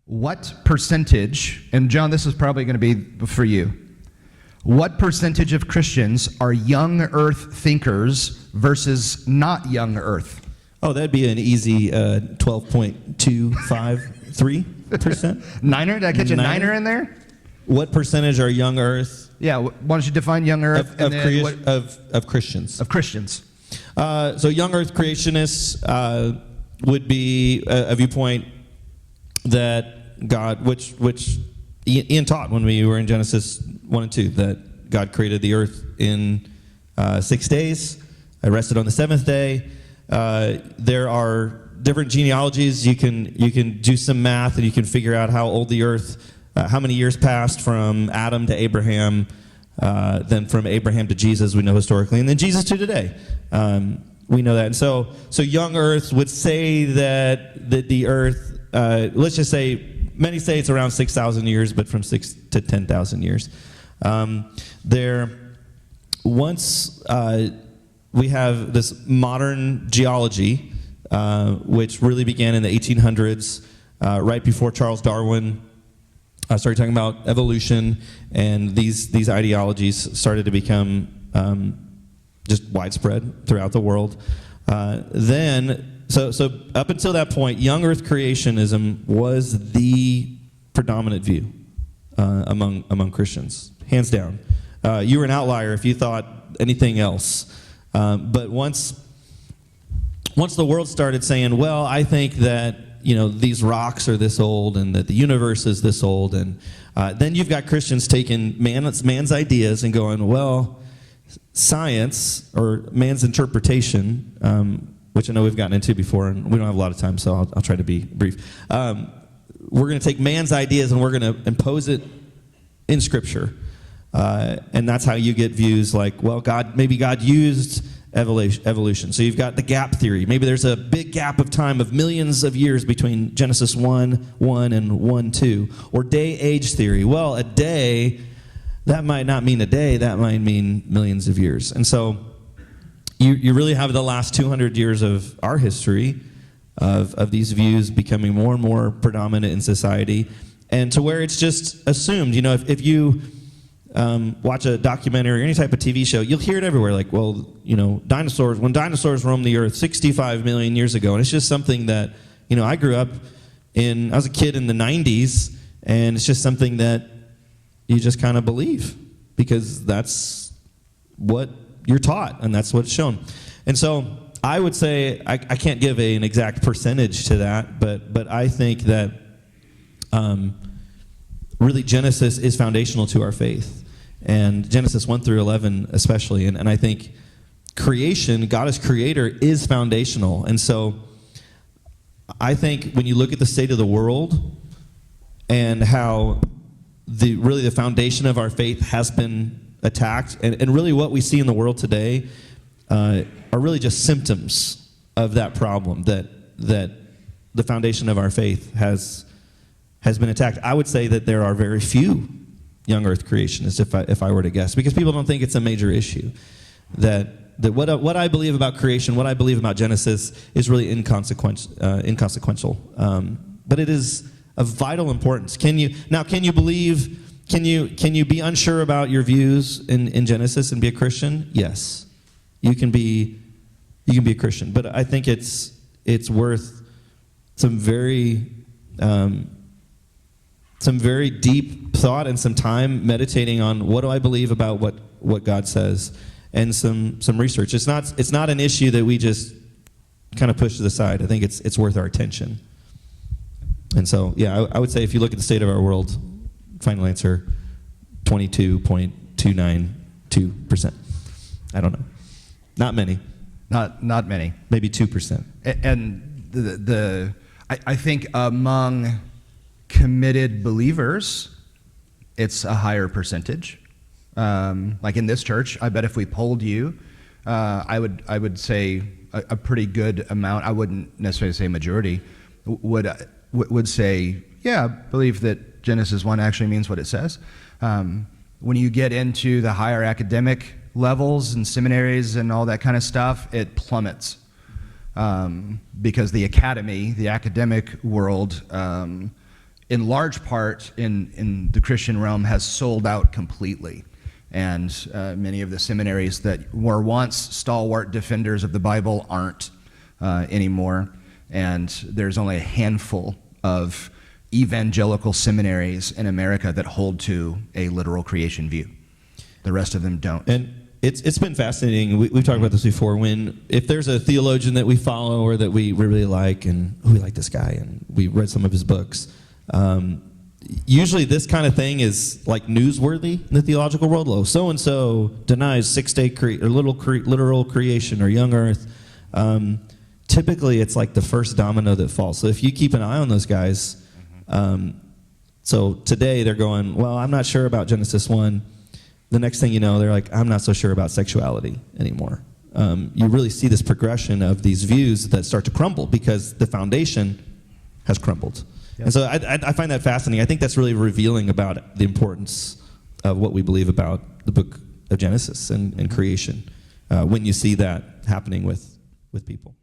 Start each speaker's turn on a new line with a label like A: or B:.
A: What percentage, and John, this is probably going to be for you, what percentage of Christians are young earth thinkers versus not young earth?
B: Oh, that'd be an easy 12.253%.
A: Niner? Did I catch a niner in there?
B: What percentage are young earth?
A: Yeah, why don't you define young earth?
B: Of Christians.
A: Of Christians.
B: So young earth creationists would be a viewpoint that God, which Ian taught when we were in Genesis 1 and 2, that God created the earth in 6 days. I rested on the seventh day. There are different genealogies. You can do some math and you can figure out how old the earth, how many years passed from Adam to Abraham, then from Abraham to Jesus, we know historically, and then Jesus to today. We know that. And so young earth would say that the earth, let's just say, many say it's around 6,000 years, but from 6 to 10,000 years. We have this modern geology, which really began in the 1800s, right before Charles Darwin started talking about evolution, and these ideologies started to become just widespread throughout the world. So up until that point, young earth creationism was the predominant view among Christians, hands down. You were an outlier if you thought anything else. But once the world started saying, well, I think that these rocks are this old and that the universe is this old, and then you've got Christians taking man's ideas and going, well, science or man's interpretation, which I know we've gotten into before, and we don't have a lot of time, so I'll try to be brief. We're going to take man's ideas and we're going to impose it in Scripture. And that's how you get views like, well, maybe God used evolution. So you've got the gap theory. Maybe there's a big gap of time of millions of years between Genesis 1:1 and 1:2. Or day-age theory. Well, a day, that might not mean a day. That might mean millions of years. And so you really have the last 200 years of our history of these views becoming more and more predominant in society, and to where it's just assumed. If you watch a documentary or any type of TV show, you'll hear it everywhere. Like, well, dinosaurs, when dinosaurs roamed the earth 65 million years ago. And it's just something that, I grew up I was a kid in the 90s, and it's just something that you just kind of believe because that's what you're taught and that's what's shown. And so I would say, I can't give an exact percentage to that, but I think that really Genesis is foundational to our faith. And Genesis 1 through 11 especially. And I think creation, God as creator, is foundational. And so I think when you look at the state of the world and how the foundation of our faith has been attacked, and really what we see in the world today are really just symptoms of that problem, that the foundation of our faith has been attacked. I would say that there are very few young earth creationists, if I were to guess, because people don't think it's a major issue. That what I believe about creation, what I believe about Genesis, is really inconsequential. But it is of vital importance. Can you be unsure about your views in Genesis and be a Christian? Yes, you can be a Christian. But I think it's worth some very deep thought and some time meditating on what do I believe about what God says, and some research. It's not an issue that we just kind of push to the side. I think it's worth our attention. And so, yeah, I would say if you look at the state of our world, final answer, 22.292%. I don't know. Not many.
A: Not many.
B: Maybe 2%.
A: And I think among committed believers, it's a higher percentage. Like in this church, I bet if we polled you, I would say a pretty good amount. I wouldn't necessarily say majority would say, yeah, believe that Genesis 1 actually means what it says. When you get into the higher academic levels and seminaries and all that kind of stuff, it plummets because the academic world in large part in the Christian realm, has sold out completely. And many of the seminaries that were once stalwart defenders of the Bible aren't anymore. And there's only a handful of evangelical seminaries in America that hold to a literal creation view. The rest of them don't.
B: And it's been fascinating. We've talked about this before. If there's a theologian that we follow or that we really like, and we like this guy, and we read some of his books, usually this kind of thing is like newsworthy in the theological world. Oh, so-and-so denies six-day literal creation or young earth. Typically, it's like the first domino that falls. So if you keep an eye on those guys, so today they're going, well, I'm not sure about Genesis 1. The next thing you know, they're like, I'm not so sure about sexuality anymore. You really see this progression of these views that start to crumble because the foundation has crumbled. Yep. And so I find that fascinating. I think that's really revealing about the importance of what we believe about the book of Genesis and creation when you see that happening with people.